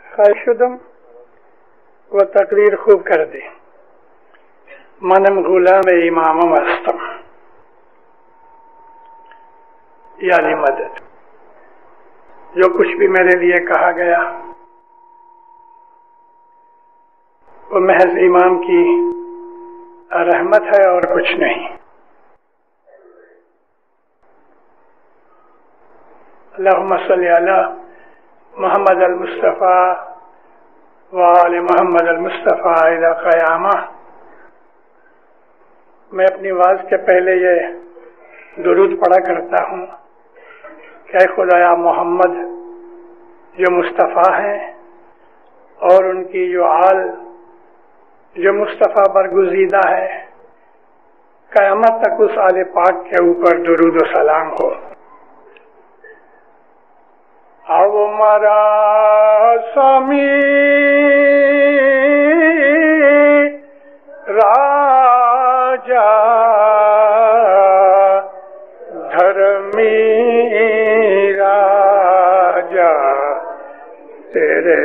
خواہش شدم و تقریر خوب کر دی. منم غلام امامم هستم. یعنی مدد. جو کچھ بھی میرے لیے کہا گیا وہ محض امام کی رحمت ہے اور کچھ نہیں. اللہم صلی علی محمد المصطفیٰ وآل محمد المصطفیٰ الی قیامہ. میں اپنی واز کے پہلے یہ درود پڑھا کرتا ہوں کہ اے خدایا محمد جو مصطفیٰ ہیں اور ان کی جو آل جو مصطفیٰ برگزیدہ ہے، قیامت تک اس آل پاک کے اوپر درود و سلام ہو. او مرا سامی راجا دھرمی راجا تیرے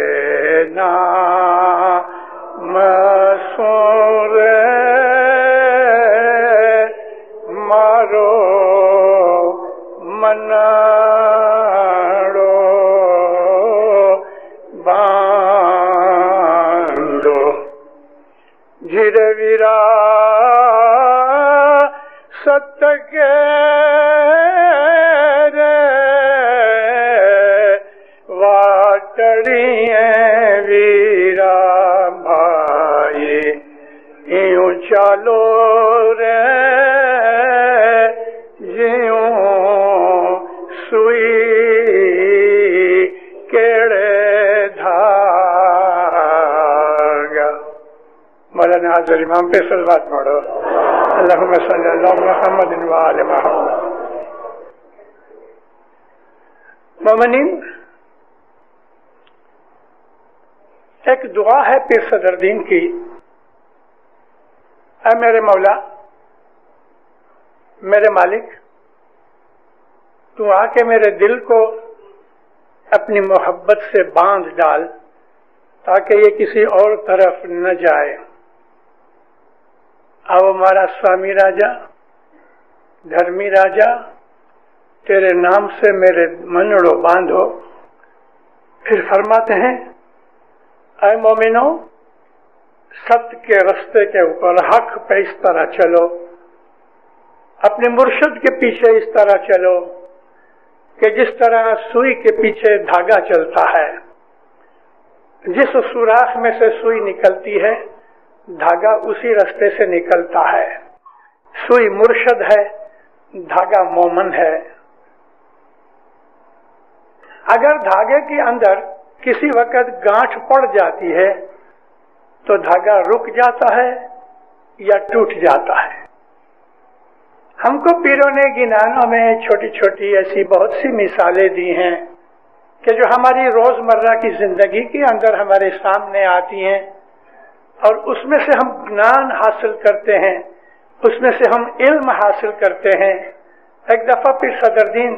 نام سور مارو منا ویرا ست کے واٹڑی ویرا بھائی یوں چالو رے جیوں سوئی کیڑے دھاگا. مولانا حاضر امام پہ صلوات پڑھو. اللہم صلی اللہ محمد وآل محمد. مومنین، ایک دعا ہے پیر صدر دین کی. اے میرے مولا، میرے مالک، تو آ کے میرے دل کو اپنی محبت سے باندھ ڈال تاکہ یہ کسی اور طرف نہ جائے. او ہمارا سوامی راجا، دھرمی راجا، تیرے نام سے میرے منڑو باندھو. پھر فرماتے ہیں اے مومنو، ست کے رستے کے اوپر حق پہ اس طرح چلو، اپنے مرشد کے پیچھے اس طرح چلو کہ جس طرح سوئی کے پیچھے دھاگا چلتا ہے. جس سوراخ میں سے سوئی نکلتی ہے دھاگا اسی رستے سے نکلتا ہے. سوئی مرشد ہے، دھاگا مومن ہے. اگر دھاگے کے اندر کسی وقت گانٹھ پڑ جاتی ہے تو دھاگا رک جاتا ہے یا ٹوٹ جاتا ہے. ہم کو پیروں نے گنانوں میں چھوٹی چھوٹی ایسی بہت سی مثالیں دی ہیں کہ جو ہماری روزمرہ کی زندگی کے اندر ہمارے سامنے آتی ہیں اور اس میں سے ہم گنان حاصل کرتے ہیں، اس میں سے ہم علم حاصل کرتے ہیں. ایک دفعہ پیر صدر دین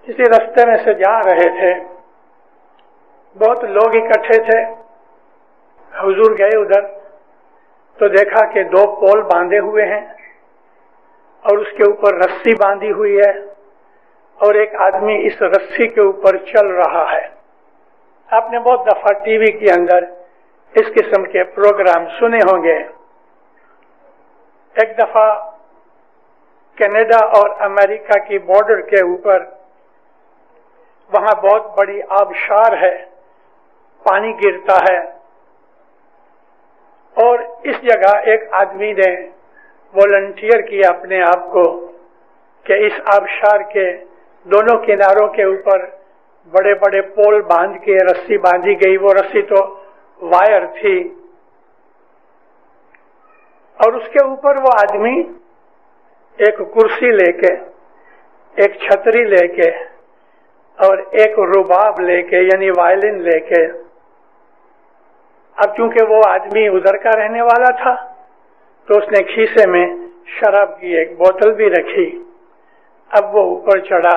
کسی رستے میں سے جا رہے تھے، بہت لوگ اکٹھے تھے. حضور گئے ادھر تو دیکھا کہ دو پول باندھے ہوئے ہیں اور اس کے اوپر رسی باندھی ہوئی ہے اور ایک آدمی اس رسی کے اوپر چل رہا ہے. آپ نے بہت دفعہ ٹی وی کے اندر اس قسم کے پروگرام سنے ہوں گے. ایک دفعہ کینیڈا اور امریکہ کی بارڈر کے اوپر وہاں بہت بڑی آبشار ہے، پانی گرتا ہے اور اس جگہ ایک آدمی نے والنٹیئر کیا اپنے آپ کو کہ اس آبشار کے دونوں کناروں کے اوپر بڑے بڑے پول باندھ کے رسی باندھی گئی. وہ رسی تو وائر تھی اور اس کے اوپر وہ آدمی ایک کرسی لے کے، ایک چھتری لے کے اور ایک رباب لے کے یعنی وائلن لے کے. اب چونکہ وہ آدمی ادھر کا رہنے والا تھا تو اس نے کھیسے میں شراب کی ایک بوتل بھی رکھی. اب وہ اوپر چڑھا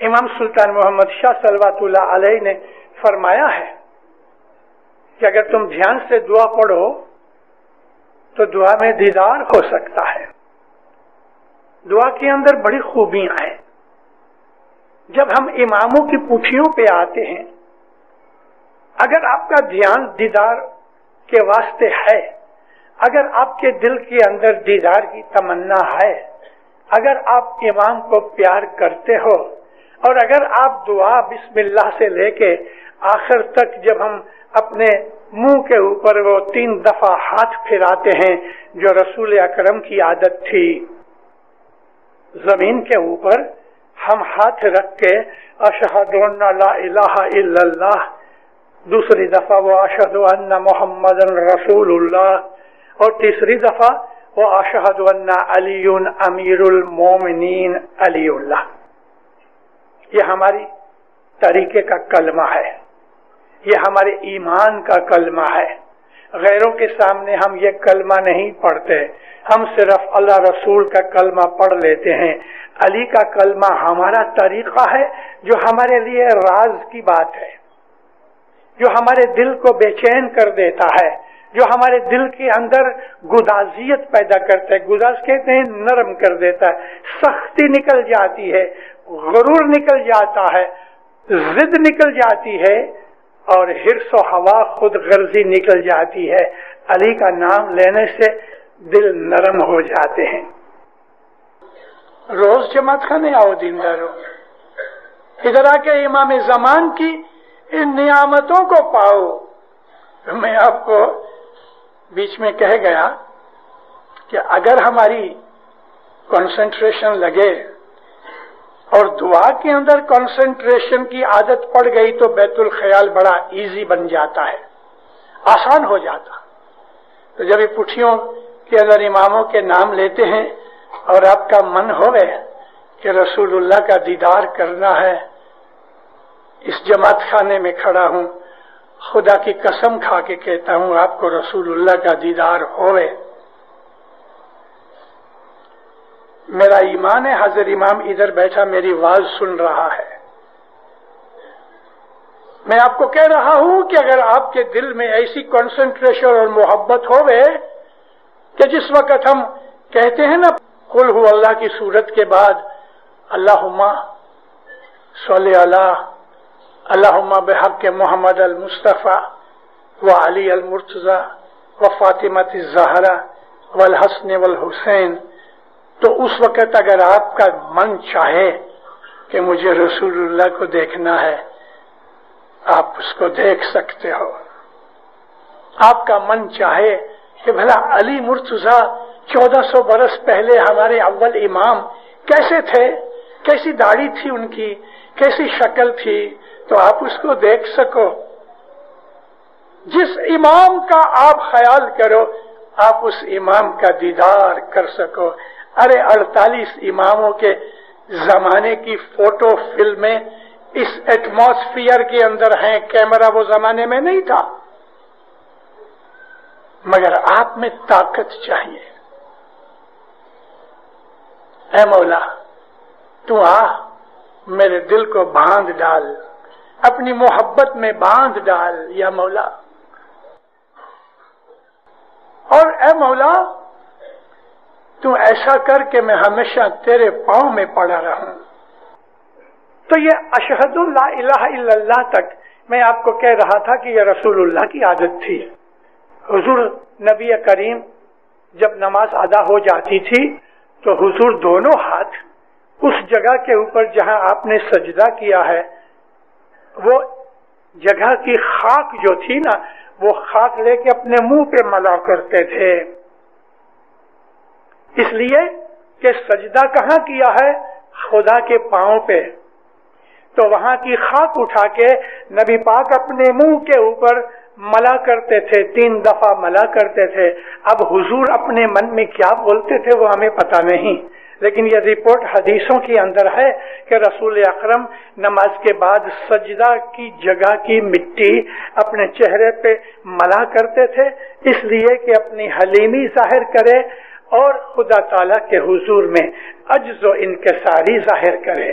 امام سلطان محمد شاہ صلواتullah علیہ نے فرمایا ہے کہ اگر تم دھیان سے دعا پڑھو تو دعا میں دیدار ہو سکتا ہے. دعا کے اندر بڑی خوبیاں ہیں. جب ہم اماموں کی پوٹھیوں پہ آتے ہیں، اگر آپ کا دھیان دیدار کے واسطے ہے، اگر آپ کے دل کے اندر دیدار کی تمنا ہے، اگر آپ امام کو پیار کرتے ہو، اور اگر آپ دعا بسم اللہ سے لے کے آخر تک جب ہم اپنے منہ کے اوپر وہ 3 دفعہ ہاتھ پھراتے ہیں جو رسول اکرم کی عادت تھی، زمین کے اوپر ہم ہاتھ رکھ کے اشہد ان لا الہ الا اللہ، دوسری دفعہ وہ اشہد ان محمد رسول اللہ، اور تیسری دفعہ وہ اشہد ان علی امیر المومنین علی اللہ. یہ ہماری طریقے کا کلمہ ہے، یہ ہمارے ایمان کا کلمہ ہے. غیروں کے سامنے ہم یہ کلمہ نہیں پڑھتے، ہم صرف اللہ رسول کا کلمہ پڑھ لیتے ہیں. علی کا کلمہ ہمارا طریقہ ہے جو ہمارے لیے راز کی بات ہے، جو ہمارے دل کو بے چین کر دیتا ہے، جو ہمارے دل کے اندر گدازیت پیدا کرتا ہے. گداز کہتے ہیں نرم کر دیتا ہے، سختی نکل جاتی ہے، غرور نکل جاتا ہے، ضد نکل جاتی ہے، اور حرص و ہوا خود غرضی نکل جاتی ہے. علی کا نام لینے سے دل نرم ہو جاتے ہیں. روز جماعت خانے آؤ دیندارو، ادھر آ کے امام زمان کی ان نعمتوں کو پاؤ. میں آپ کو بیچ میں کہہ گیا کہ اگر ہماری کنسنٹریشن لگے اور دعا کے اندر کنسنٹریشن کی عادت پڑ گئی تو بیت الخیال بڑا ایزی بن جاتا ہے، آسان ہو جاتا. تو جب یہ پٹھیوں کے اندر اماموں کے نام لیتے ہیں اور آپ کا من ہوئے کہ رسول اللہ کا دیدار کرنا ہے، اس جماعت خانے میں کھڑا ہوں، خدا کی قسم کھا کے کہتا ہوں آپ کو رسول اللہ کا دیدار ہوئے. میرا ایمان ہے حاضر امام ادھر بیٹھا میری آواز سن رہا ہے. میں آپ کو کہہ رہا ہوں کہ اگر آپ کے دل میں ایسی کنسنٹریشن اور محبت ہوئے کہ جس وقت ہم کہتے ہیں نا قل ہو اللہ کی صورت کے بعد اللہم صلی اللہم بحق محمد المصطفیٰ و علی المرتضی و فاطمۃ الزہرا والحسن والحسین، تو اس وقت اگر آپ کا من چاہے کہ مجھے رسول اللہ کو دیکھنا ہے، آپ اس کو دیکھ سکتے ہو. آپ کا من چاہے کہ بھلا علی مرتضی 1400 برس پہلے ہمارے اول امام کیسے تھے، کیسی داڑھی تھی ان کی، کیسی شکل تھی، تو آپ اس کو دیکھ سکو. جس امام کا آپ خیال کرو آپ اس امام کا دیدار کر سکو. ارے 48 اماموں کے زمانے کی فوٹو فلمیں اس ایٹماسفیئر کے اندر ہیں، کیمرہ وہ زمانے میں نہیں تھا، مگر آپ میں طاقت چاہیے. اے مولا تو آ میرے دل کو باندھ ڈال، اپنی محبت میں باندھ ڈال یا مولا. اور اے مولا تو ایسا کر کہ میں ہمیشہ تیرے پاؤں میں پڑا رہوں. تو یہ اشہد لا الہ الا اللہ تک میں آپ کو کہہ رہا تھا کہ یہ رسول اللہ کی عادت تھی. حضور نبی کریم جب نماز ادا ہو جاتی تھی تو حضور دونوں ہاتھ اس جگہ کے اوپر جہاں آپ نے سجدہ کیا ہے، وہ جگہ کی خاک جو تھی نا، وہ خاک لے کے اپنے منہ پہ ملا کرتے تھے. اس لیے کہ سجدہ کہاں کیا ہے؟ خدا کے پاؤں پہ. تو وہاں کی خاک اٹھا کے نبی پاک اپنے منہ کے اوپر ملا کرتے تھے، 3 دفعہ ملا کرتے تھے. اب حضور اپنے من میں کیا بولتے تھے وہ ہمیں پتا نہیں، لیکن یہ رپورٹ حدیثوں کے اندر ہے کہ رسول اکرم نماز کے بعد سجدہ کی جگہ کی مٹی اپنے چہرے پہ ملا کرتے تھے، اس لیے کہ اپنی حلیمی ظاہر کرے اور خدا تعالیٰ کے حضور میں عجز و انکساری ظاہر کرے.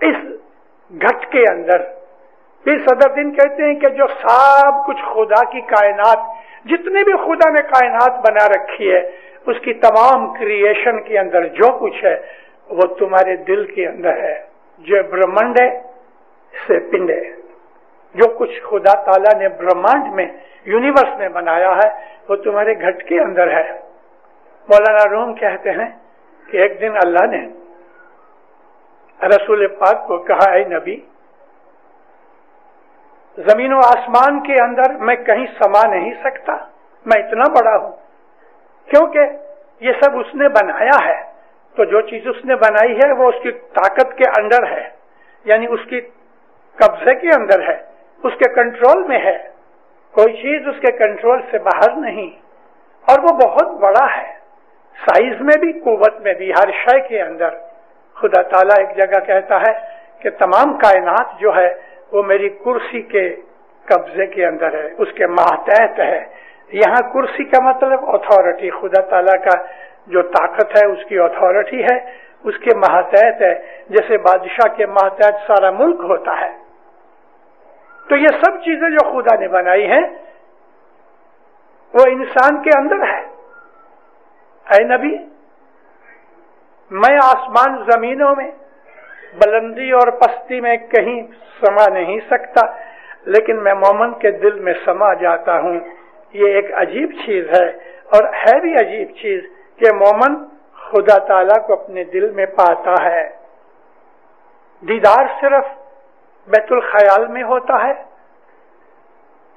اس گھٹ کے اندر پھر صدرالدین کہتے ہیں کہ جو سب کچھ خدا کی کائنات، جتنے بھی خدا نے کائنات بنا رکھی ہے، اس کی تمام کریشن کے اندر جو کچھ ہے وہ تمہارے دل کے اندر ہے. جو برہمنڈ ہے سے پنڈ ہے، جو کچھ خدا تعالیٰ نے برہمانڈ میں، یونیورس میں بنایا ہے وہ تمہارے گھٹ کے اندر ہے. مولانا روم کہتے ہیں کہ ایک دن اللہ نے رسول پاک کو کہا، اے نبی، زمین و آسمان کے اندر میں کہیں سما نہیں سکتا، میں اتنا بڑا ہوں، کیونکہ یہ سب اس نے بنایا ہے. تو جو چیز اس نے بنائی ہے وہ اس کی طاقت کے اندر ہے، یعنی اس کی قبضے کے اندر ہے، اس کے کنٹرول میں ہے. کوئی چیز اس کے کنٹرول سے باہر نہیں، اور وہ بہت بڑا ہے، سائز میں بھی، قوت میں بھی، ہر شے کے اندر. خدا تعالیٰ ایک جگہ کہتا ہے کہ تمام کائنات جو ہے وہ میری کرسی کے قبضے کے اندر ہے، اس کے ماتحت ہے. یہاں کرسی کا مطلب اتھارٹی، خدا تعالیٰ کا جو طاقت ہے اس کی اتھارٹی ہے، اس کے ماتحت ہے، جیسے بادشاہ کے ماتحت سارا ملک ہوتا ہے. تو یہ سب چیزیں جو خدا نے بنائی ہیں وہ انسان کے اندر ہے. اے نبی، میں آسمان زمینوں میں، بلندی اور پستی میں کہیں سما نہیں سکتا، لیکن میں مومن کے دل میں سما جاتا ہوں. یہ ایک عجیب چیز ہے، اور ہے بھی عجیب چیز کہ مومن خدا تعالیٰ کو اپنے دل میں پاتا ہے. دیدار صرف بیت الخیال میں ہوتا ہے؟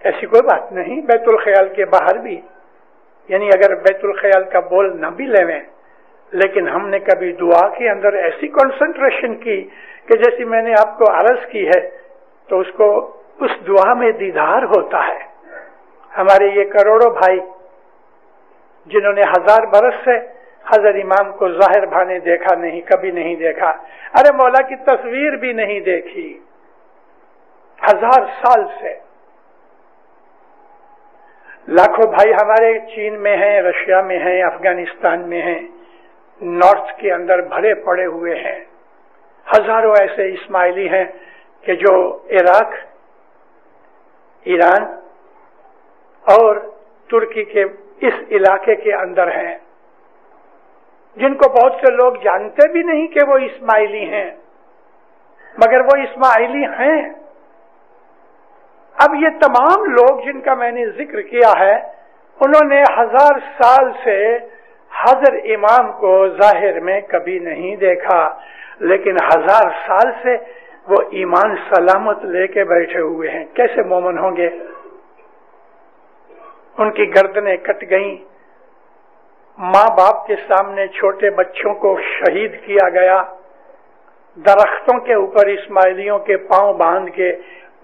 ایسی کوئی بات نہیں، بیت الخیال کے باہر بھی، یعنی اگر بیت الخیال کا بول نہ بھی لیں، لیکن ہم نے کبھی دعا کے اندر ایسی کنسنٹریشن کی کہ جیسی میں نے آپ کو عرض کی ہے، تو اس کو اس دعا میں دیدار ہوتا ہے. ہمارے یہ کروڑوں بھائی جنہوں نے 1000 برس سے حضرت امام کو ظاہر بھانے دیکھا نہیں، کبھی نہیں دیکھا، ارے مولا کی تصویر بھی نہیں دیکھی، 1000 سال سے. لاکھوں بھائی ہمارے چین میں ہیں، رشیا میں ہیں، افغانستان میں ہیں، نارتھ کے اندر بھرے پڑے ہوئے ہیں. ہزاروں ایسے اسماعیلی ہیں کہ جو عراق، ایران اور ترکی کے اس علاقے کے اندر ہیں، جن کو بہت سے لوگ جانتے بھی نہیں کہ وہ اسماعیلی ہیں، مگر وہ اسماعیلی ہیں. اب یہ تمام لوگ جن کا میں نے ذکر کیا ہے، انہوں نے 1000 سال سے حضرت امام کو ظاہر میں کبھی نہیں دیکھا، لیکن 1000 سال سے وہ ایمان سلامت لے کے بیٹھے ہوئے ہیں. کیسے مومن ہوں گے؟ ان کی گردنیں کٹ گئیں، ماں باپ کے سامنے چھوٹے بچوں کو شہید کیا گیا، درختوں کے اوپر اسماعیلیوں کے پاؤں باندھ کے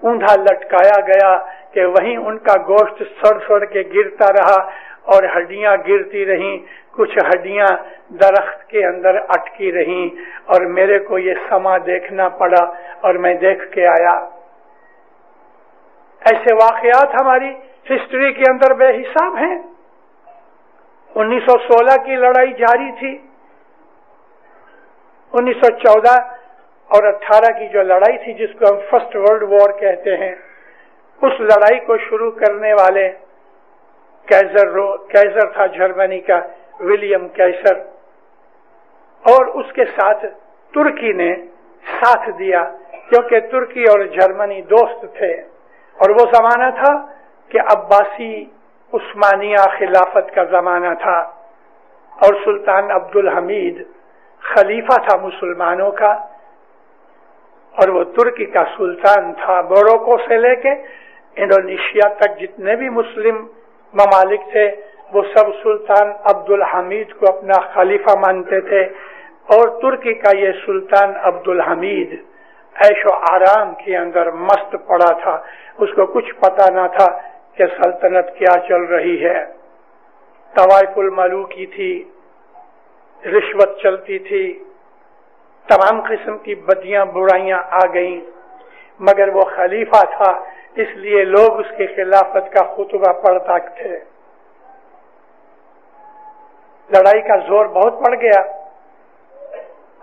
اوندھا لٹکایا گیا کہ وہیں ان کا گوشت سڑ سڑ کے گرتا رہا اور ہڈیاں گرتی رہیں، کچھ ہڈیاں درخت کے اندر اٹکی رہیں، اور میرے کو یہ سما دیکھنا پڑا اور میں دیکھ کے آیا. ایسے واقعات ہماری ہسٹری کے اندر بے حساب ہیں. 1916 کی لڑائی جاری تھی، 1914 اور 18 کی جو لڑائی تھی جس کو ہم فرسٹ ورلڈ وار کہتے ہیں، اس لڑائی کو شروع کرنے والے کیزر تھا جرمنی کا، ولیم کیسر، اور اس کے ساتھ ترکی نے ساتھ دیا، کیونکہ ترکی اور جرمنی دوست تھے، اور وہ زمانہ تھا کہ عباسی عثمانیہ خلافت کا زمانہ تھا، اور سلطان عبد الحمید خلیفہ تھا مسلمانوں کا، اور وہ ترکی کا سلطان تھا. موروکو سے لے کے انڈونیشیا تک جتنے بھی مسلم ممالک تھے وہ سب سلطان عبد الحمید کو اپنا خلیفہ مانتے تھے، اور ترکی کا یہ سلطان عبد الحمید عیش و آرام کے اندر مست پڑا تھا، اس کو کچھ پتا نہ تھا کہ سلطنت کیا چل رہی ہے. طوائف الملوکی تھی، رشوت چلتی تھی، تمام قسم کی بدیاں برائیاں آ گئیں، مگر وہ خلیفہ تھا، اس لیے لوگ اس کی خلافت کا خطبہ پڑھتا تھے. لڑائی کا زور بہت بڑھ گیا،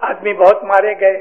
آدمی بہت مارے گئے،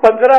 15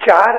4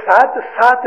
7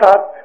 7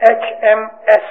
HMS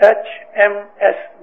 HMS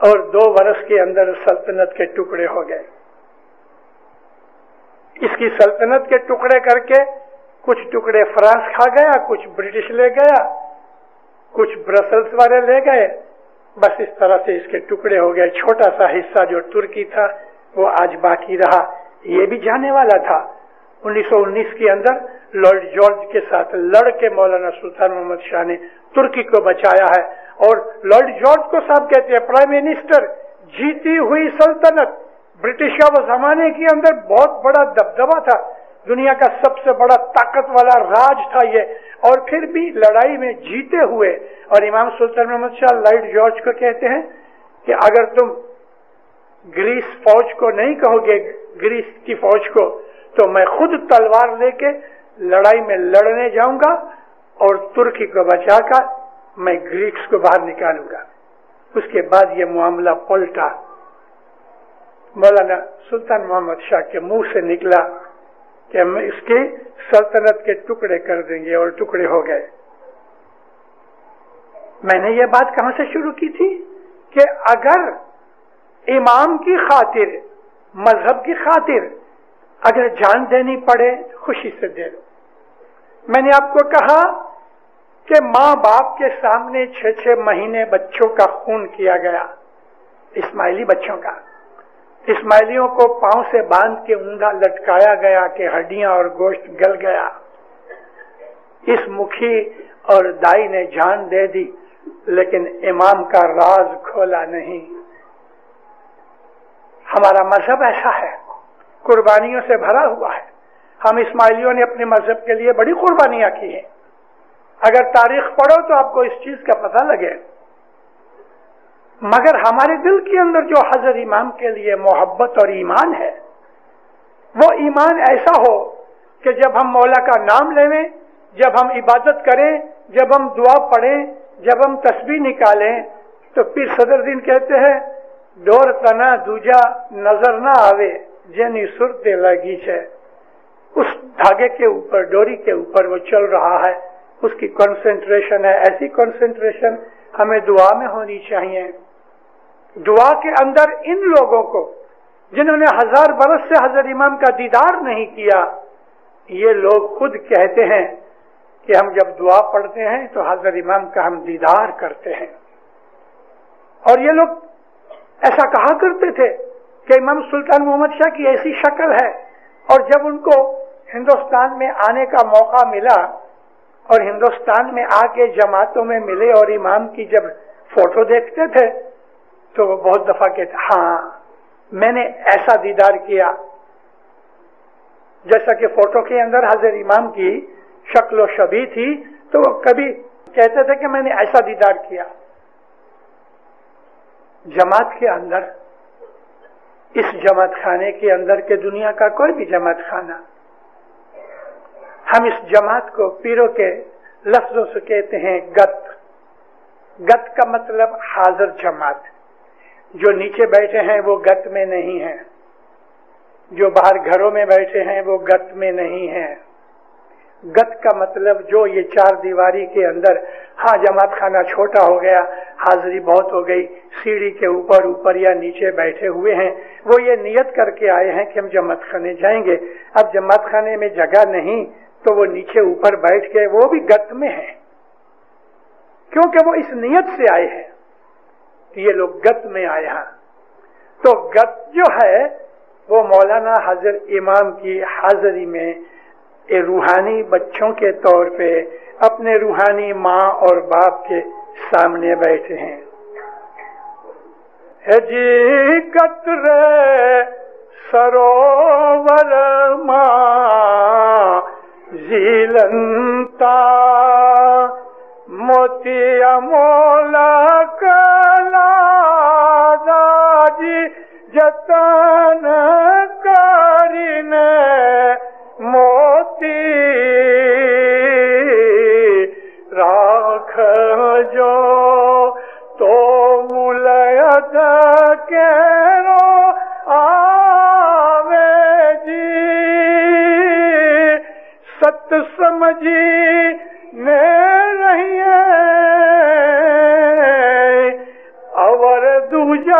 اور 2 برس کے اندر سلطنت کے ٹکڑے ہو گئے. اس کی سلطنت کے ٹکڑے کر کے کچھ ٹکڑے فرانس کھا گیا, کچھ برٹش لے گیا, کچھ برسلس والے لے گئے. بس اس طرح سے اس کے ٹکڑے ہو گئے. چھوٹا سا حصہ جو ترکی تھا وہ آج باقی رہا. یہ بھی جانے والا تھا. 1919 کے اندر لارڈ جارج کے ساتھ لڑ کے مولانا سلطان محمد شاہ نے ترکی کو بچایا ہے. اور لارڈ جارج کو صاحب کہتے ہیں پرائم منسٹر, جیتی ہوئی سلطنت. برٹش کا وہ زمانے کے اندر بہت بڑا دبدبا تھا, دنیا کا سب سے بڑا طاقت والا راج تھا یہ, اور پھر بھی لڑائی میں جیتے ہوئے. اور امام سلطان محمد شاہ لارڈ جارج کو کہتے ہیں کہ اگر تم گریس فوج کو نہیں کہو گے, گریس کی فوج کو, تو میں خود تلوار لے کے لڑائی میں لڑنے جاؤں گا اور ترکی کو بچا کر میں گریکس کو باہر نکالوں گا. اس کے بعد یہ معاملہ پلٹا. مولانا سلطان محمد شاہ کے منہ سے نکلا کہ ہم اس کی سلطنت کے ٹکڑے کر دیں گے, اور ٹکڑے ہو گئے. میں نے یہ بات کہاں سے شروع کی تھی کہ اگر امام کی خاطر, مذہب کی خاطر اگر جان دینی پڑے خوشی سے دے دو. میں نے آپ کو کہا کہ ماں باپ کے سامنے 6 مہینے بچوں کا خون کیا گیا, اسماعیلی بچوں کا. اسماعیلیوں کو پاؤں سے باندھ کے اوندا لٹکایا گیا کہ ہڈیاں اور گوشت گل گیا. اس مکھی اور دائی نے جان دے دی, لیکن امام کا راز کھولا نہیں. ہمارا مذہب ایسا ہے, قربانیوں سے بھرا ہوا ہے. ہم اسماعیلیوں نے اپنے مذہب کے لیے بڑی قربانیاں کی ہیں. اگر تاریخ پڑھو تو آپ کو اس چیز کا پتہ لگے. مگر ہمارے دل کے اندر جو حضرت امام کے لیے محبت اور ایمان ہے, وہ ایمان ایسا ہو کہ جب ہم مولا کا نام لیں, جب ہم عبادت کریں, جب ہم دعا پڑھیں, جب ہم تسبیح نکالیں, تو پیر صدر دین کہتے ہیں ڈور تنا دوجا نظر نہ آوے جنی سرتے لگی ہے. اس دھاگے کے اوپر, ڈوری کے اوپر وہ چل رہا ہے, اس کی کنسنٹریشن ہے. ایسی کنسنٹریشن ہمیں دعا میں ہونی چاہیے. دعا کے اندر ان لوگوں کو جنہوں نے 1000 برس سے حضرت امام کا دیدار نہیں کیا, یہ لوگ خود کہتے ہیں کہ ہم جب دعا پڑھتے ہیں تو حضرت امام کا ہم دیدار کرتے ہیں. اور یہ لوگ ایسا کہا کرتے تھے کہ امام سلطان محمد شاہ کی ایسی شکل ہے. اور جب ان کو ہندوستان میں آنے کا موقع ملا اور ہندوستان میں آ کے جماعتوں میں ملے اور امام کی جب فوٹو دیکھتے تھے تو وہ بہت دفعہ کہتے ہاں میں نے ایسا دیدار کیا, جیسا کہ فوٹو کے اندر حضرت امام کی شکل و شبیہ تھی, تو وہ کبھی کہتے تھے کہ میں نے ایسا دیدار کیا. جماعت کے اندر, اس جماعت خانے کے اندر کے دنیا کا کوئی بھی جماعت خانہ, ہم اس جماعت کو پیروں کے لفظوں سے کہتے ہیں گت. گت کا مطلب حاضر جماعت. جو نیچے بیٹھے ہیں وہ گت میں نہیں ہیں, جو باہر گھروں میں بیٹھے ہیں وہ گت میں نہیں ہیں. گت کا مطلب جو یہ 4 دیواری کے اندر, ہاں جماعت خانہ چھوٹا ہو گیا, حاضری بہت ہو گئی, سیڑھی کے اوپر یا نیچے بیٹھے ہوئے ہیں, وہ یہ نیت کر کے آئے ہیں کہ ہم جماعت خانے جائیں گے. اب جماعت خانے میں جگہ نہیں تو وہ نیچے اوپر بیٹھ کے وہ بھی گت میں ہیں, کیونکہ وہ اس نیت سے آئے ہیں کہ یہ لوگ گت میں آئے ہیں. تو گت جو ہے وہ مولانا حضرت امام کی حاضری میں روحانی بچوں کے طور پہ اپنے روحانی ماں اور باپ کے سامنے بیٹھے ہیں. جی قطرے سروور ماں زیلنتا موتی مولا کلا جی جتن کرنے موتی راکھ جو تو ملید کے رو آوے جی ست سمجھی نے رہیے اور دوجا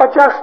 50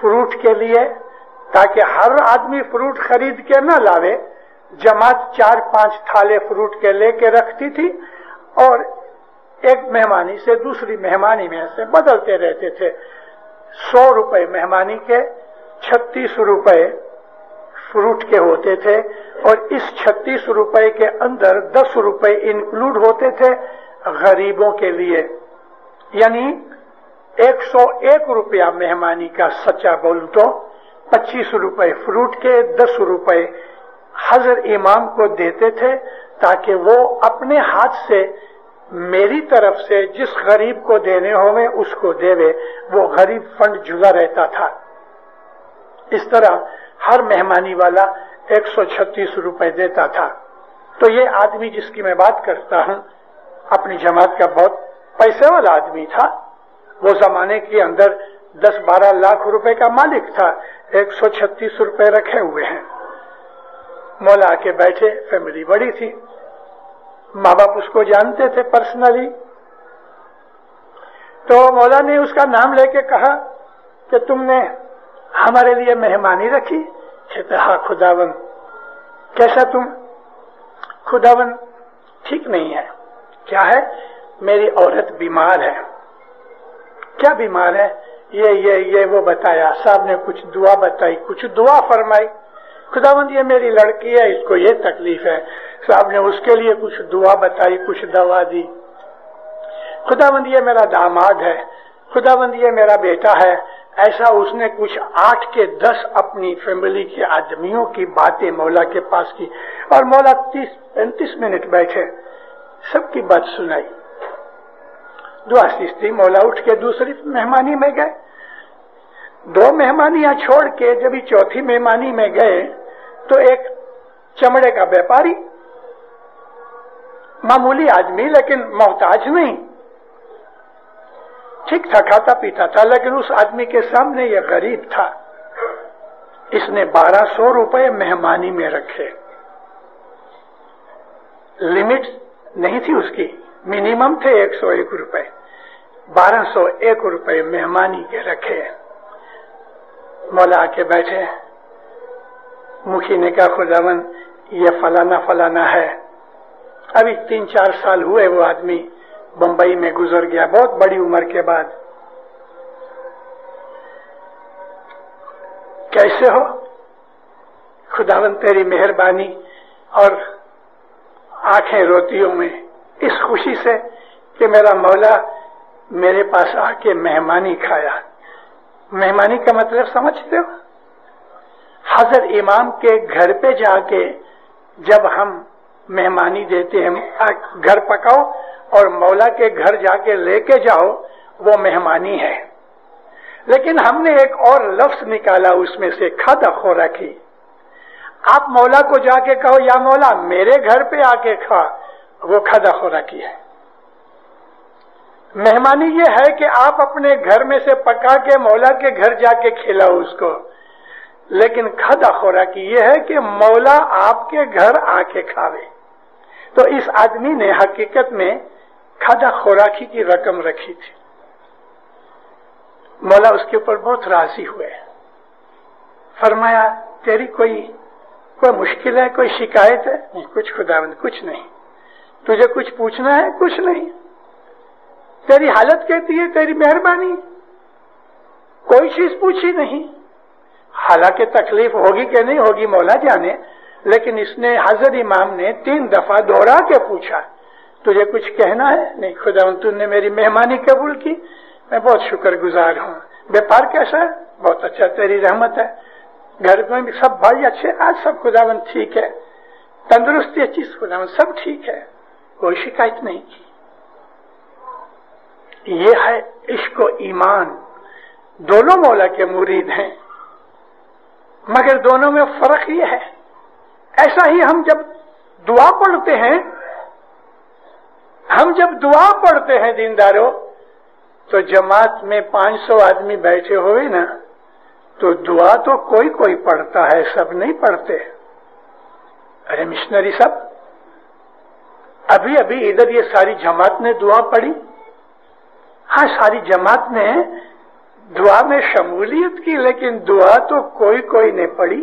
فروٹ کے لیے، تاکہ ہر آدمی فروٹ خرید کے نہ لاوے. جماعت 4-5 تھالے فروٹ کے لے کے رکھتی تھی اور ایک مہمانی سے دوسری مہمانی میں سے بدلتے رہتے تھے. 100 روپے مہمانی کے، 36 روپے فروٹ کے ہوتے تھے، اور اس 36 روپے کے اندر 10 روپے انکلوڈ ہوتے تھے غریبوں کے لیے. یعنی 101 روپیہ مہمانی کا سچا بول تو 25 روپے فروٹ کے، 10 روپے حضرت امام کو دیتے تھے تاکہ وہ اپنے ہاتھ سے میری طرف سے جس غریب کو دینے ہوئے اس کو دے. وہ غریب فنڈ جڑا رہتا تھا. اس طرح ہر مہمانی والا 136 روپے دیتا تھا. تو یہ آدمی جس کی میں بات کرتا ہوں اپنی جماعت کا بہت پیسے والا آدمی تھا. وہ زمانے کے اندر 10-12 لاکھ روپے کا مالک تھا. 136 روپے رکھے ہوئے ہیں. مولا کے بیٹھے، فیملی بڑی تھی، ماں باپ اس کو جانتے تھے پرسنلی. تو مولا نے اس کا نام لے کے کہا کہ تم نے ہمارے لیے مہمانی رکھی؟ کہتے ہاں خداوند. کیسا تم؟ خداوند ٹھیک نہیں ہے. کیا ہے؟ میری عورت بیمار ہے. کیا بیمار ہے؟ یہ وہ بتایا. صاحب نے کچھ دعا بتائی، کچھ دعا فرمائی. خداوند یہ میری لڑکی ہے، اس کو یہ تکلیف ہے. صاحب نے اس کے لیے کچھ دعا بتائی، کچھ دوا دی. خداوند یہ میرا داماد ہے، خداوند یہ میرا بیٹا ہے. ایسا اس نے کچھ 8 کے 10 اپنی فیملی کے آدمیوں کی باتیں مولا کے پاس کی. اور مولا 30-35 منٹ بیٹھے، سب کی بات سنائی. دعا سیستی. مولا اٹھ کے دوسری مہمانی میں گئے. 2 مہمانیاں چھوڑ کے جب ہی چوتھی مہمانی میں گئے تو ایک چمڑے کا بیپاری، معمولی آدمی لیکن محتاج نہیں، ٹھیک تھا، کھاتا پیتا تھا، لیکن اس آدمی کے سامنے یہ غریب تھا. اس نے 1200 روپے مہمانی میں رکھے. لمٹ نہیں تھی اس کی، منیمم تھے 101 روپے. 1201 روپے مہمانی کے رکھے. مولا کے بیٹھے. مکھی نے کہا خداوند یہ فلانا فلانا ہے. ابھی 3-4 سال ہوئے وہ آدمی بمبئی میں گزر گیا، بہت بڑی عمر کے بعد. کیسے ہو؟ خداوند تیری مہربانی. اور آنکھیں روتی ہوں میں اس خوشی سے کہ میرا مولا میرے پاس آ کے مہمانی کھایا. مہمانی کا مطلب سمجھتے ہو؟ حضرت امام کے گھر پہ جا کے جب ہم مہمانی دیتے ہیں، گھر پکاؤ اور مولا کے گھر جا کے لے کے جاؤ، وہ مہمانی ہے. لیکن ہم نے ایک اور لفظ نکالا اس میں سے، کھادا خوراکی. آپ مولا کو جا کے کہو یا مولا میرے گھر پہ آ کے کھا، وہ کھادا خوراکی ہے. مہمانی یہ ہے کہ آپ اپنے گھر میں سے پکا کے مولا کے گھر جا کے کھلاؤ اس کو. لیکن کھادا خوراکی یہ ہے کہ مولا آپ کے گھر آ کے کھاوے. تو اس آدمی نے حقیقت میں کھادا خوراکی کی رقم رکھی تھی. مولا اس کے اوپر بہت راضی ہوئے. فرمایا تیری کوئی مشکل ہے، کوئی شکایت ہے؟ نہیں. کچھ خداوند کچھ نہیں. تجھے کچھ پوچھنا ہے؟ کچھ نہیں. تیری حالت کہتی ہے تیری مہربانی، کوئی چیز پوچھی نہیں. حالانکہ تکلیف ہوگی کہ نہیں ہوگی مولا جانے، لیکن اس نے حضرت امام نے 3 دفعہ دوہرا کے پوچھا تجھے کچھ کہنا ہے؟ نہیں. خداوند تو نے میری مہمانی قبول کی، میں بہت شکر گزار ہوں. بیپار کیسا ہے؟ بہت اچھا، تیری رحمت ہے. گھر میں بھی سب بھائی اچھے؟ آج سب خداوند ٹھیک ہے. تندرستی اچھی؟ خداوند سب ٹھیک ہے، کوئی شکایت نہیں کی. یہ ہے عشق و ایمان. دونوں مولا کے مرید ہیں، مگر دونوں میں فرق یہ ہے. ایسا ہی ہم جب دعا پڑھتے ہیں دینداروں، تو جماعت میں 500 آدمی بیٹھے ہوئے نا، تو دعا تو کوئی پڑھتا ہے، سب نہیں پڑھتے. ارے مشنری صاحب، ابھی ادھر یہ ساری جماعت نے دعا پڑھی. ہاں ساری جماعت نے دعا میں شمولیت کی، لیکن دعا تو کوئی نے پڑھی.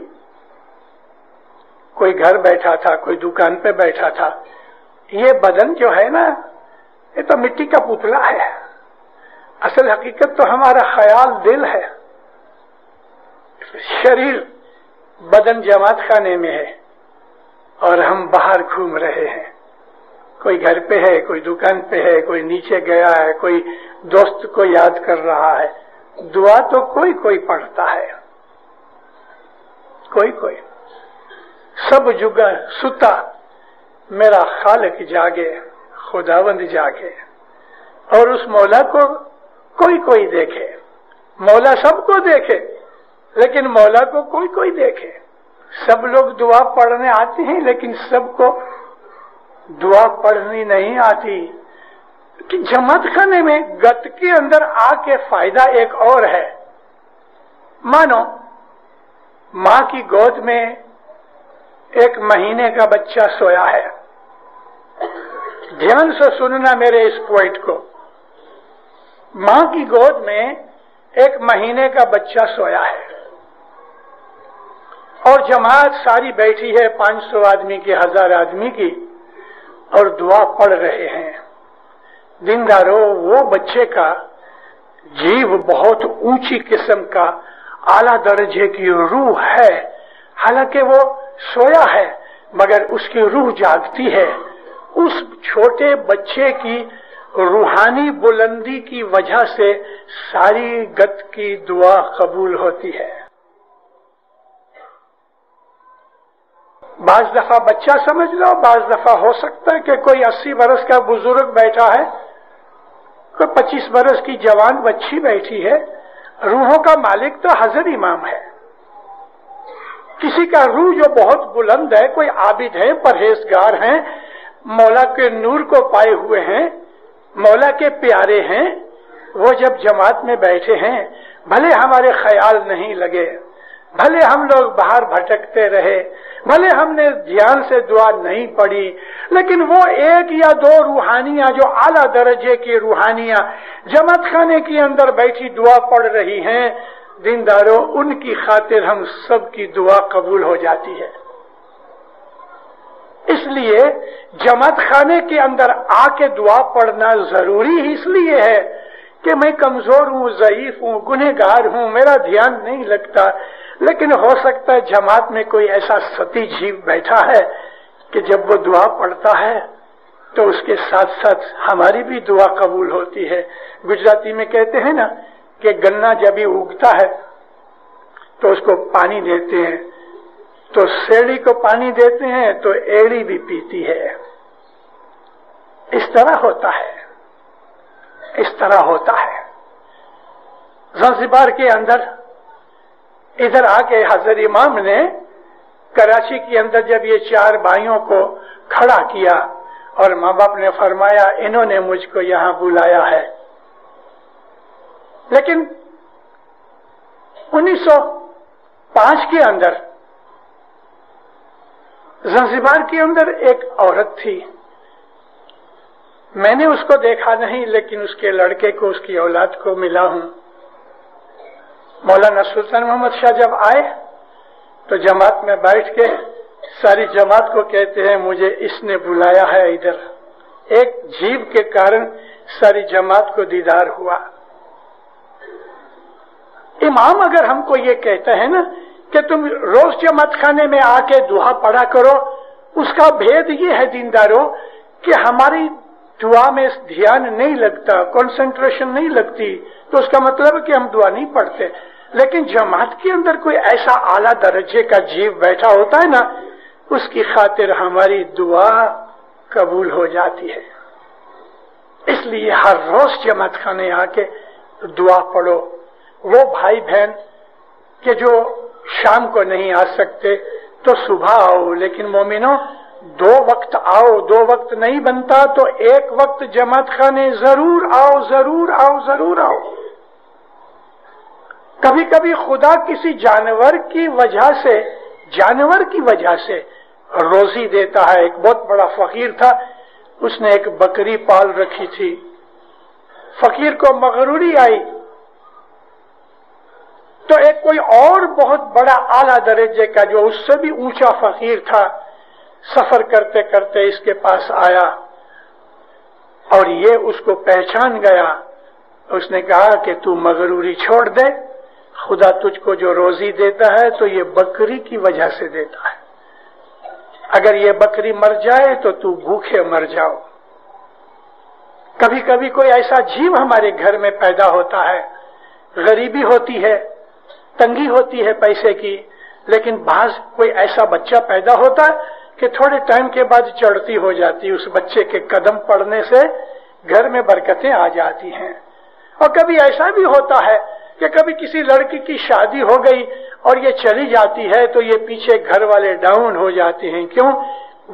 کوئی گھر بیٹھا تھا، کوئی دکان پہ بیٹھا تھا. یہ بدن جو ہے نا، یہ تو مٹی کا پتلا ہے. اصل حقیقت تو ہمارا خیال دل ہے. شریر بدن جماعت خانے میں ہے اور ہم باہر گھوم رہے ہیں. کوئی گھر پہ ہے، کوئی دکان پہ ہے، کوئی نیچے گیا ہے، کوئی دوست کو یاد کر رہا ہے. دعا تو کوئی پڑھتا ہے، کوئی. سب جگہ ستا میرا خالق جاگے، خداوند جاگے. اور اس مولا کو کوئی دیکھے. مولا سب کو دیکھے، لیکن مولا کو کوئی دیکھے. سب لوگ دعا پڑھنے آتے ہیں، لیکن سب کو دعا پڑھنی نہیں آتی. کہ جماعت خانے میں گت کے اندر آ کے فائدہ ایک اور ہے. مانو ماں کی گود میں 1 مہینے کا بچہ سویا ہے. دھیان سے سننا میرے اس پوائنٹ کو. ماں کی گود میں 1 مہینے کا بچہ سویا ہے اور جماعت ساری بیٹھی ہے، 500 آدمی کی، 1000 آدمی کی، اور دعا پڑھ رہے ہیں. دیندارو، وہ بچے کا جیو بہت اونچی قسم کا اعلی درجے کی روح ہے. حالانکہ وہ سویا ہے مگر اس کی روح جاگتی ہے. اس چھوٹے بچے کی روحانی بلندی کی وجہ سے ساری گت کی دعا قبول ہوتی ہے. بعض دفعہ بچہ سمجھ لو، بعض دفعہ ہو سکتا ہے کہ کوئی 80 برس کا بزرگ بیٹھا ہے، کوئی 25 برس کی جوان بچی بیٹھی ہے. روحوں کا مالک تو حضرت امام ہے. کسی کا روح جو بہت بلند ہے، کوئی عابد ہے، پرہیزگار ہیں، مولا کے نور کو پائے ہوئے ہیں، مولا کے پیارے ہیں، وہ جب جماعت میں بیٹھے ہیں، بھلے ہمارے خیال نہیں لگے، بھلے ہم لوگ باہر بھٹکتے رہے، بھلے ہم نے دھیان سے دعا نہیں پڑھی، لیکن وہ 1 یا 2 روحانیاں جو اعلیٰ درجے کی روحانیاں جماعت خانے کے اندر بیٹھی دعا پڑھ رہی ہیں، دینداروں، ان کی خاطر ہم سب کی دعا قبول ہو جاتی ہے. اس لیے جماعت خانے کے اندر آ کے دعا پڑھنا ضروری اس لیے ہے کہ میں کمزور ہوں، ضعیف ہوں، گنہگار ہوں، میرا دھیان نہیں لگتا. لیکن ہو سکتا ہے جماعت میں کوئی ایسا ستی جیو بیٹھا ہے کہ جب وہ دعا پڑھتا ہے تو اس کے ساتھ ساتھ ہماری بھی دعا قبول ہوتی ہے. گجراتی میں کہتے ہیں نا کہ گنا جب ہی اگتا ہے تو اس کو پانی دیتے ہیں، تو سیڑھی کو پانی دیتے ہیں تو ایڑی بھی پیتی ہے. اس طرح ہوتا ہے، اس طرح ہوتا ہے. زنزبار کے اندر ادھر آ کے حضرت امام نے کراچی کے اندر جب یہ 4 بھائیوں کو کھڑا کیا اور ماں باپ نے فرمایا انہوں نے مجھ کو یہاں بلایا ہے. لیکن 1905 کے اندر زنزبار کے اندر ایک عورت تھی. میں نے اس کو دیکھا نہیں، لیکن اس کے لڑکے کو، اس کی اولاد کو ملا ہوں. مولانا سلطان محمد شاہ جب آئے تو جماعت میں بیٹھ کے ساری جماعت کو کہتے ہیں مجھے اس نے بلایا ہے ادھر. ایک جیو کے کارن ساری جماعت کو دیدار ہوا. امام اگر ہم کو یہ کہتا ہے نا کہ تم روز جماعت خانے میں آ کے دعا پڑھا کرو، اس کا بھید یہ ہے دینداروں کہ ہماری دعا میں دھیان نہیں لگتا، کنسنٹریشن نہیں لگتی، تو اس کا مطلب ہے کہ ہم دعا نہیں پڑھتے. لیکن جماعت کے اندر کوئی ایسا اعلیٰ درجے کا جیو بیٹھا ہوتا ہے نا، اس کی خاطر ہماری دعا قبول ہو جاتی ہے. اس لیے ہر روز جماعت خانے آ کے دعا پڑھو. وہ بھائی بہن کہ جو شام کو نہیں آ سکتے تو صبح آؤ، لیکن مومنوں 2 وقت آؤ. 2 وقت نہیں بنتا تو 1 وقت جماعت خانے ضرور آؤ، ضرور آؤ، ضرور آؤ. کبھی کبھی خدا کسی جانور کی وجہ سے روزی دیتا ہے. ایک بہت بڑا فقیر تھا، اس نے ایک بکری پال رکھی تھی. فقیر کو مغروری آئی تو ایک کوئی اور بہت بڑا اعلیٰ درجے کا جو اس سے بھی اونچا فقیر تھا، سفر کرتے کرتے اس کے پاس آیا اور یہ اس کو پہچان گیا. اس نے کہا کہ تو مغروری چھوڑ دے، خدا تجھ کو جو روزی دیتا ہے تو یہ بکری کی وجہ سے دیتا ہے. اگر یہ بکری مر جائے تو تو بھوکے مر جاؤ. کبھی کبھی کوئی ایسا جیو ہمارے گھر میں پیدا ہوتا ہے، غریبی ہوتی ہے، تنگی ہوتی ہے پیسے کی، لیکن بعض کوئی ایسا بچہ پیدا ہوتا ہے کہ تھوڑے ٹائم کے بعد چڑھتی ہو جاتی، اس بچے کے قدم پڑنے سے گھر میں برکتیں آ جاتی ہیں. اور کبھی ایسا بھی ہوتا ہے کہ کبھی کسی لڑکی کی شادی ہو گئی اور یہ چلی جاتی ہے تو یہ پیچھے گھر والے ڈاؤن ہو جاتے ہیں. کیوں؟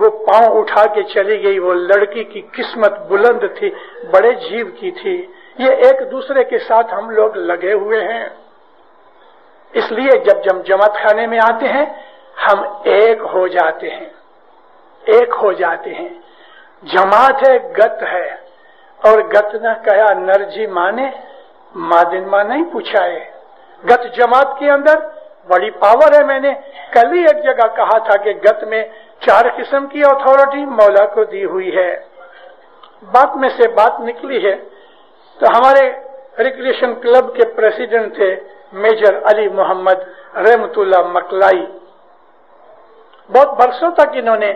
وہ پاؤں اٹھا کے چلی گئی، وہ لڑکی کی قسمت بلند تھی، بڑے جیو کی تھی. یہ ایک دوسرے کے ساتھ ہم لوگ لگے ہوئے ہیں. اس لیے جب جماعت خانے میں آتے ہیں ہم ایک ہو جاتے ہیں، ایک ہو جاتے ہیں. جماعت ہے، گت ہے، اور گت نہ کہا نرجی مانے مادن ماں نہیں پوچھائے. گت جماعت کے اندر بڑی پاور ہے. میں نے کل ہی ایک جگہ کہا تھا کہ گت میں 4 قسم کی اتھارٹی مولا کو دی ہوئی ہے. بات میں سے بات نکلی ہے تو ہمارے ریکریشن کلب کے پریزیڈنٹ تھے میجر علی محمد رحمت اللہ مکلائی. بہت برسوں تک انہوں نے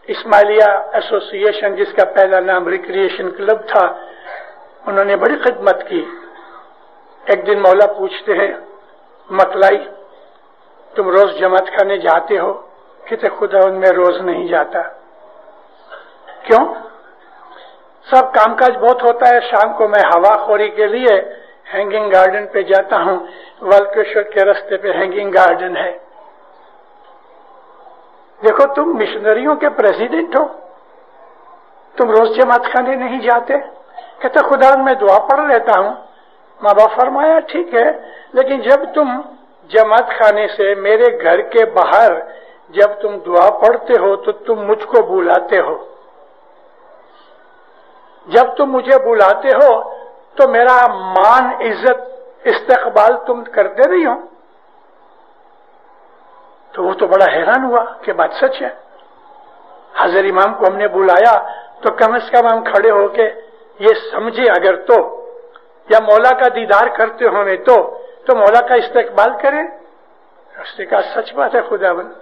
اسماعیلیہ ایسوسی ایشن، جس کا پہلا نام ریکریشن کلب تھا، انہوں نے بڑی خدمت کی. ایک دن مولا پوچھتے ہیں، مکلائی تم روز جماعت خانے جاتے ہو؟ کہتے خدا ان میں روز نہیں جاتا. کیوں؟ سب کام کاج بہت ہوتا ہے. شام کو میں ہوا خوری کے لیے ہینگنگ گارڈن پہ جاتا ہوں. والکیشور کے راستے پہ ہینگنگ گارڈن ہے. دیکھو تم مشنریوں کے پریزیڈنٹ ہو، تم روز جماعت خانے نہیں جاتے؟ کہتا خدا میں دعا پڑھ لیتا ہوں. ماں باپ فرمایا ٹھیک ہے، لیکن جب تم جماعت خانے سے میرے گھر کے باہر جب تم دعا پڑھتے ہو تو تم مجھ کو بلاتے ہو. جب تم مجھے بلاتے ہو تو میرا مان عزت استقبال تم کرتے نہیں ہو. تو وہ تو بڑا حیران ہوا کہ بات سچ ہے. حضرت امام کو ہم نے بلایا تو کم از کم ہم کھڑے ہو کے یہ سمجھے اگر تو، یا مولا کا دیدار کرتے ہو میں تو مولا کا استقبال کریں. اس نے کہا سچ بات ہے خداوند،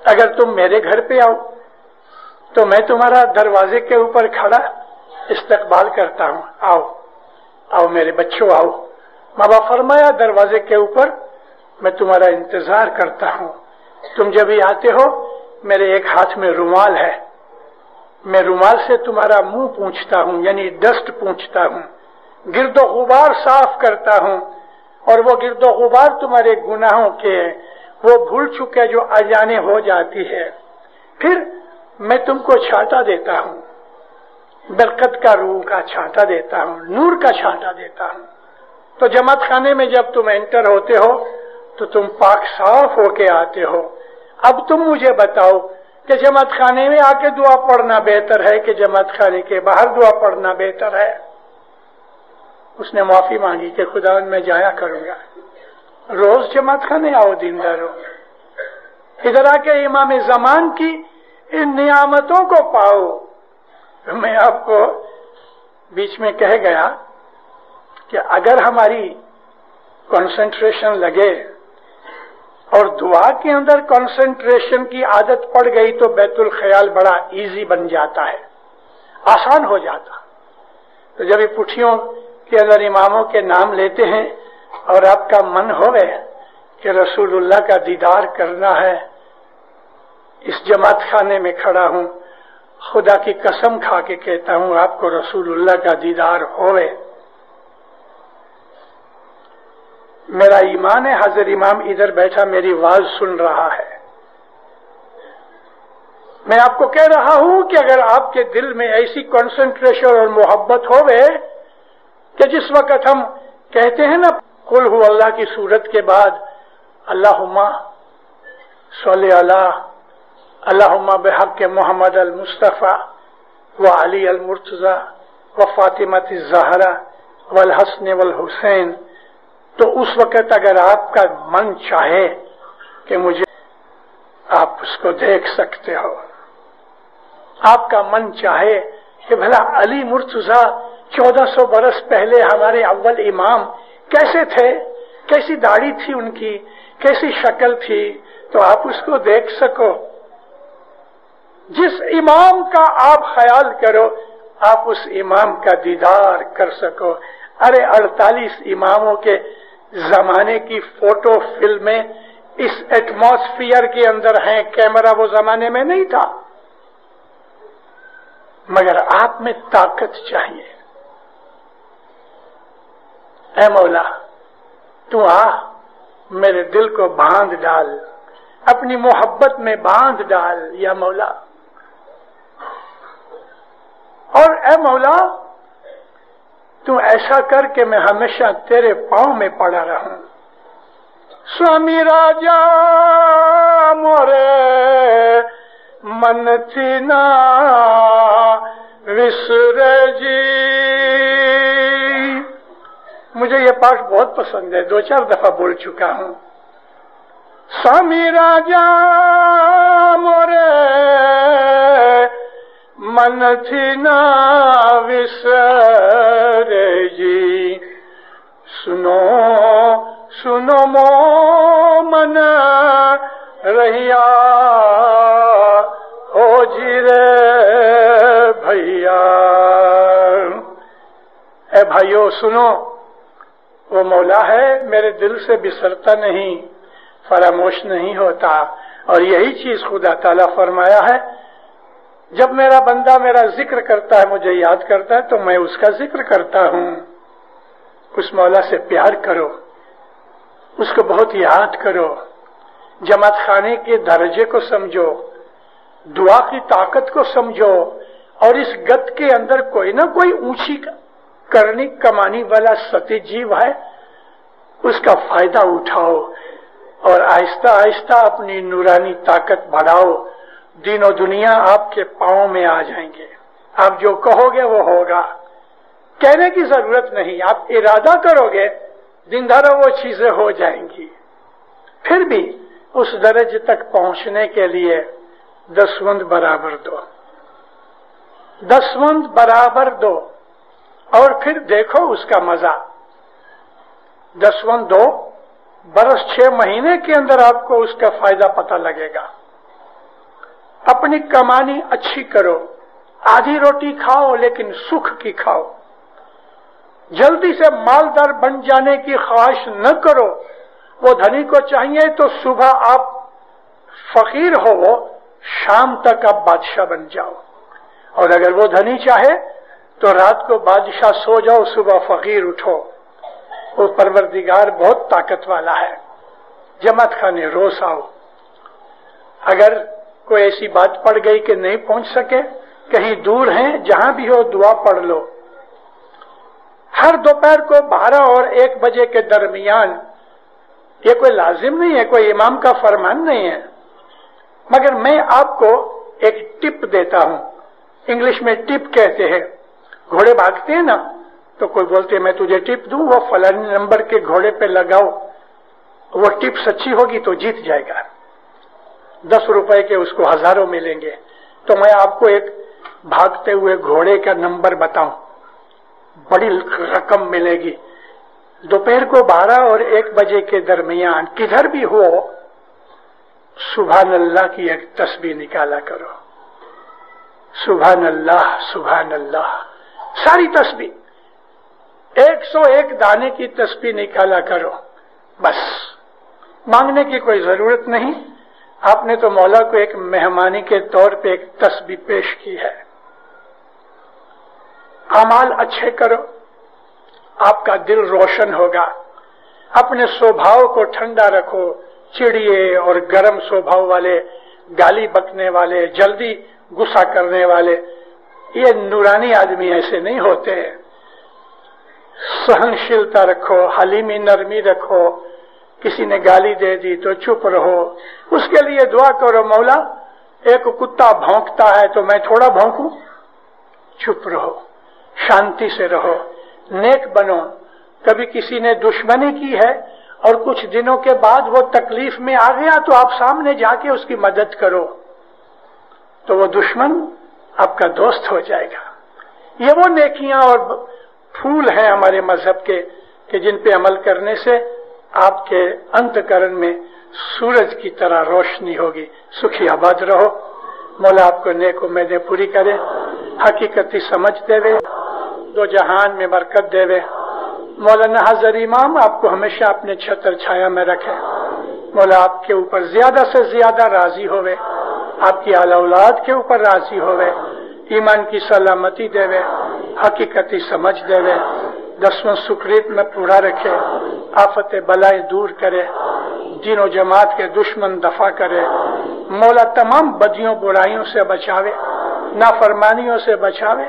اگر تم میرے گھر پہ آؤ تو میں تمہارا دروازے کے اوپر کھڑا استقبال کرتا ہوں. آؤ آؤ میرے بچوں آؤ. ماں باپ فرمایا دروازے کے اوپر میں تمہارا انتظار کرتا ہوں. تم جب ہی آتے ہو میرے ایک ہاتھ میں رومال ہے، میں رومال سے تمہارا منہ پونچھتا ہوں، یعنی ڈسٹ پونچھتا ہوں، گرد و غبار صاف کرتا ہوں. اور وہ گرد و غبار تمہارے گناہوں کے وہ بھول چکے جو اجانے ہو جاتی ہے. پھر میں تم کو چھانٹا دیتا ہوں، برکت کا روح کا چھانٹا دیتا ہوں، نور کا چھانٹا دیتا ہوں. تو جماعت خانے میں جب تم انٹر ہوتے ہو تو تم پاک صاف ہو کے آتے ہو. اب تم مجھے بتاؤ کہ جماعت خانے میں آ کے دعا پڑھنا بہتر ہے کہ جماعت خانے کے باہر دعا پڑھنا بہتر ہے؟ اس نے معافی مانگی کہ خدا میں جایا کروں گا. روز جماعت خانے آؤ دیندارو، ادھر آ کے امام زمان کی ان نعمتوں کو پاؤ. میں آپ کو بیچ میں کہہ گیا کہ اگر ہماری کنسنٹریشن لگے اور دعا کے اندر کنسنٹریشن کی عادت پڑ گئی تو بیت الخیال بڑا ایزی بن جاتا ہے، آسان ہو جاتا. تو جب یہ پٹھیوں کے اندر اماموں کے نام لیتے ہیں اور آپ کا من ہوئے کہ رسول اللہ کا دیدار کرنا ہے، اس جماعت خانے میں کھڑا ہوں، خدا کی قسم کھا کے کہتا ہوں آپ کو رسول اللہ کا دیدار ہوئے. میرا ایمان ہے حضرت امام ادھر بیٹھا میری آواز سن رہا ہے. میں آپ کو کہہ رہا ہوں کہ اگر آپ کے دل میں ایسی کنسنٹریشن اور محبت ہوئے کہ جس وقت ہم کہتے ہیں نا قل ہو اللہ کی صورت کے بعد اللہم صلی اللہم بحق محمد المصطفیٰ و علی المرتضی و فاطمۃ الزہرا والحسن والحسین تو اس وقت اگر آپ کا من چاہے کہ مجھے، آپ اس کو دیکھ سکتے ہو. آپ کا من چاہے کہ بھلا علی مرتضیٰ 1400 برس پہلے ہمارے اول امام کیسے تھے، کیسی داڑھی تھی ان کی، کیسی شکل تھی، تو آپ اس کو دیکھ سکو. جس امام کا آپ خیال کرو آپ اس امام کا دیدار کر سکو. ارے 48 اماموں کے زمانے کی فوٹو فلمیں اس ایٹماسفیئر کے اندر ہیں، کیمرہ وہ زمانے میں نہیں تھا. مگر آپ میں طاقت چاہیے. اے مولا تو آ، میرے دل کو باندھ ڈال، اپنی محبت میں باندھ ڈال یا مولا. اور اے مولا تو ایسا کر کہ میں ہمیشہ تیرے پاؤں میں پڑا رہوں. سوامی راجا مورے من تھی نا وسرے جی. مجھے یہ پاٹ بہت پسند ہے، 2-4 دفعہ بول چکا ہوں. سوامی راجا مورے من تھی نا وسرے جی. سنو سنو مومن رہیا او جی رے بھیا. اے بھائیو سنو، وہ مولا ہے میرے دل سے بسرتا نہیں، فراموش نہیں ہوتا. اور یہی چیز خدا تعالیٰ فرمایا ہے، جب میرا بندہ میرا ذکر کرتا ہے، مجھے یاد کرتا ہے، تو میں اس کا ذکر کرتا ہوں. اس مولا سے پیار کرو، اس کو بہت یاد کرو، جماعت خانے کے درجے کو سمجھو، دعا کی طاقت کو سمجھو، اور اس گت کے اندر کوئی نہ کوئی اونچی کرنی کمانی والا ستی جیو ہے، اس کا فائدہ اٹھاؤ اور آہستہ آہستہ اپنی نورانی طاقت بڑھاؤ. دین و دنیا آپ کے پاؤں میں آ جائیں گے. آپ جو کہو گے وہ ہوگا، کہنے کی ضرورت نہیں. آپ ارادہ کرو گے دن دھارا وہ چیزیں ہو جائیں گی. پھر بھی اس درجے تک پہنچنے کے لیے دسوند برابر دو، دسوند برابر دو، اور پھر دیکھو اس کا مزہ. دسوند دو، برس 6 مہینے کے اندر آپ کو اس کا فائدہ پتہ لگے گا. اپنی کمانی اچھی کرو، آدھی روٹی کھاؤ لیکن سکھ کی کھاؤ. جلدی سے مالدار بن جانے کی خواہش نہ کرو. وہ دھنی کو چاہیے تو صبح آپ فقیر ہو، شام تک آپ بادشاہ بن جاؤ. اور اگر وہ دھنی چاہے تو رات کو بادشاہ سو جاؤ، صبح فقیر اٹھو. وہ پروردگار بہت طاقت والا ہے. جماعت خانے روز آؤ. اگر کوئی ایسی بات پڑ گئی کہ نہیں پہنچ سکے، کہیں دور ہیں، جہاں بھی ہو دعا پڑھ لو. ہر دوپہر کو 12 اور 1 بجے کے درمیان، یہ کوئی لازم نہیں ہے، کوئی امام کا فرمان نہیں ہے، مگر میں آپ کو ایک ٹپ دیتا ہوں. انگلش میں ٹپ کہتے ہیں. گھوڑے بھاگتے ہیں نا، تو کوئی بولتے میں تجھے ٹپ دوں، وہ فلانی نمبر کے گھوڑے پہ لگاؤ، وہ ٹپ سچی ہوگی تو جیت جائے گا. 10 روپے کے اس کو ہزاروں ملیں گے. تو میں آپ کو ایک بھاگتے ہوئے گھوڑے کا نمبر بتاؤں، بڑی رقم ملے گی. دوپہر کو 12 اور 1 بجے کے درمیان کدھر بھی ہو، سبحان اللہ کی ایک تسبیح نکالا کرو. سبحان اللہ سبحان اللہ، ساری تسبیح 101 دانے کی تسبیح نکالا کرو. بس مانگنے کی کوئی ضرورت نہیں. آپ نے تو مولا کو ایک مہمانی کے طور پہ ایک تسبیح پیش کی ہے. اعمال اچھے کرو، آپ کا دل روشن ہوگا. اپنے سوبھاؤ کو ٹھنڈا رکھو. چڑیے اور گرم سوبھاؤ والے، گالی بکنے والے، جلدی غصہ کرنے والے، یہ نورانی آدمی ایسے نہیں ہوتے. سہنشیلتا رکھو، حلیمی نرمی رکھو. کسی نے گالی دے دی تو چپ رہو، اس کے لیے دعا کرو، مولا ایک کتا بھونکتا ہے تو میں تھوڑا بھونکوں. چپ رہو، شانتی سے رہو، نیک بنو. کبھی کسی نے دشمنی کی ہے اور کچھ دنوں کے بعد وہ تکلیف میں آ گیا تو آپ سامنے جا کے اس کی مدد کرو تو وہ دشمن آپ کا دوست ہو جائے گا. یہ وہ نیکیاں اور پھول ہیں ہمارے مذہب کے کہ جن پہ عمل کرنے سے آپ کے انتکرن میں سورج کی طرح روشنی ہوگی. سکھی آباد رہو. مولا آپ کو نیک امیدیں پوری کرے, حقیقتی سمجھ دے وے, دو جہان میں برکت دے وے. مولانا حضر امام آپ کو ہمیشہ اپنے چھتر چھایا میں رکھے. مولا آپ کے اوپر زیادہ سے زیادہ راضی ہوئے, آپ کی اعلی اولاد کے اوپر راضی ہوئے, ایمان کی سلامتی دے وے, حقیقتی سمجھ دے وے, دسواں سکریت میں پورا رکھے, آفت بلائیں دور کرے, دین و جماعت کے دشمن دفع کرے. مولا تمام بدیوں برائیوں سے بچاوے, نافرمانیوں سے بچاوے.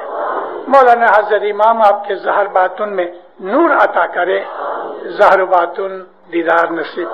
مولانا حضر امام آپ کے ظاہر باطن میں نور عطا کرے. ظاہر باطن دیدار نصیب.